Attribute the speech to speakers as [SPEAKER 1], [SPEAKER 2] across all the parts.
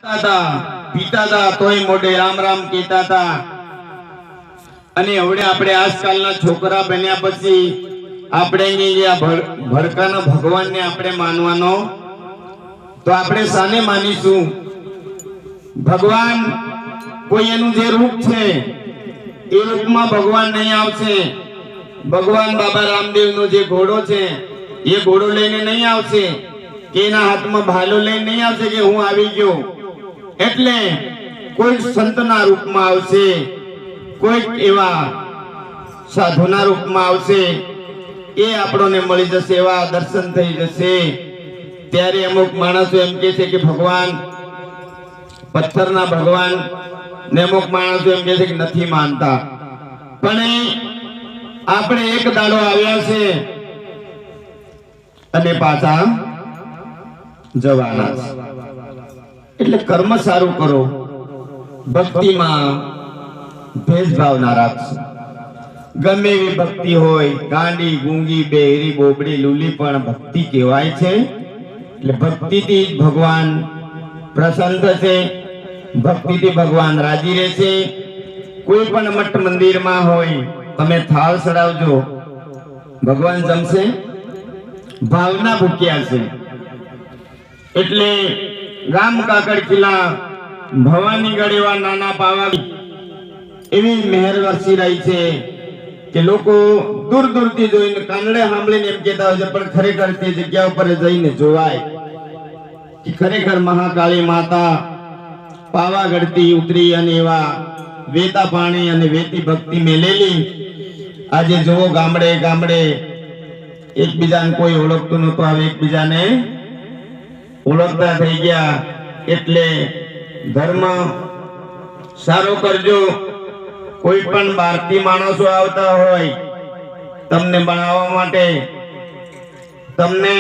[SPEAKER 1] પીતા હતા તોય મોઢે રામ રામ કહેતા હતા। અને હવે આપણે આજકાલના છોકરા બન્યા પછી આપણે ભડકાના ભગવાનને આપણે માનવાનો તો આપણે સાને માનીશું? ભગવાન કોઈ એનું જે રૂપ છે એ રૂપમાં ભગવાન નહીં આવશે। ભગવાન બાબા રામદેવનો જે ઘોડો છે એ ઘોડો લઈને નહીં આવશે કે એના હાથમાં ભાલો લઈને નહીં આવશે કે હું આવી ગયો। એટલે કોઈ સંતના રૂપમાં આવશે, કોઈ એવા સાધુના રૂપમાં આવશે, એ આપણને મળી જશે, એવા દર્શન થઈ જશે। ત્યારે અમુક માણસો એમ કહે છે કે ભગવાન પથ્થરના ભગવાન ને અમુક માણસો એમ કહે છે કે નથી માનતા। પણ આપણે એક દાડો આવ્યા છે અને પાછા જવાના છે। એટલે કર્મ સારું કરો, ભક્તિમાં ભેદભાવ ના રાખશો। ગમે એવી ભક્તિ હોય, ગાંડી ગૂંગી બેહરી બોબડી લૂલી પણ ભક્તિ કહેવાય છે। એટલે ભક્તિથી ભગવાન પ્રસન્ન થશે, ભક્તિથી ભગવાન રાજી રહેશે। કોઈ પણ મઠ મંદિરમાં હોય તમે થાળ ચડાવજો, ભગવાન જમશે, ભાવના ભૂખ્યા છે। એટલે ગામ કાકડ કિલ્લા ભવાની ગળેવા નાના પાવા એવી મહેર વરસી રહી છે કે લોકો દૂર દૂરથી જોઈને કાનડે સાંભળીને એમ કહેતા હોય છે પણ ખરેખર તે જગ્યા ઉપર જઈને જોવાય કે ખરેખર મહાકાળી માતા પાવાગઢથી ઉતરી અને એવા વેતા પાણી અને વેતી ભક્તિ મેલેલી। આજે જોવો ગામડે ગામડે એકબીજાને કોઈ ઓળખતું નહોતું, હવે એકબીજાને ઓળખતા થઈ ગયા। એટલે ધર્મ સારો કરજો। કોઈ પણ બહારથી માણસો આવતા હોય તમને બનાવવા માટે, તમને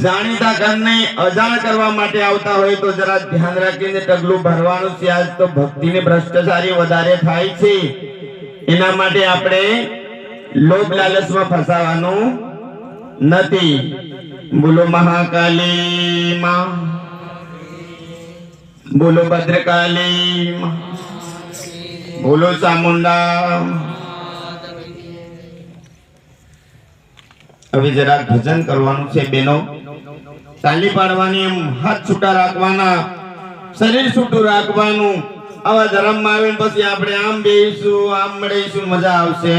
[SPEAKER 1] જાણીતા કરીને અજાણ કરવા માટે આવતા હોય તો જરા ધ્યાન રાખીને ટગલું ભરવાનું છે। આજ તો ભક્તિને ભ્રષ્ટાચારી વધારે થાય છે, એના માટે આપણે લોભ લાલચમાં ફસાવાનું નથી। બોલો મહાકાલી માં, બોલો ભદ્રકાલી માં, બોલો ચામુંડા। હવે જરા ભજન કરવાનું છે બેનો, તાલી પાડવાની, એમ હાથ છૂટા રાખવાના, શરીર છૂટું રાખવાનું। આવા ધર્મમાં આવીને પછી આપણે આમ બેહીશું આમ મળીશું, મજા આવશે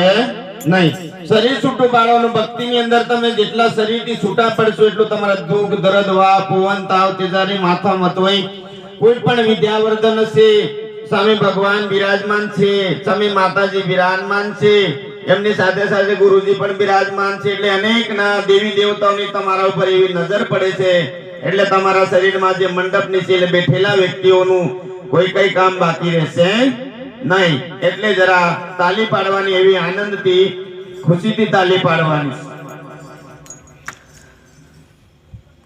[SPEAKER 1] નહીં। શરીર છૂટું પાડવાનું। ભક્તિની અંદર તમે જેટલા શરીરથી છૂટા પડશો એટલું તમારા દુઃખ દર્દ વા પવન તાવ તેજારી માથા મતવાઈ કોઈ પણ વિદ્યાવર્ધન હશે, સામે ભગવાન બિરાજમાન છે, સામે માતાજી બિરાજમાન છે, એમની સાથે સાથે ગુરુજી પણ બિરાજમાન છે। એટલે અનેક ના દેવી દેવતાઓની તમારા ઉપર એવી નજર પડે છે। એટલે તમારા શરીરમાં જે મંડપ નીચે બેઠેલા વ્યક્તિઓનું કોઈ કઈ કામ બાકી રહેશે નહીં। એટલે જરા તાલી પાડવાની, એવી આનંદથી ખુશીથી તાલી પાડવાની।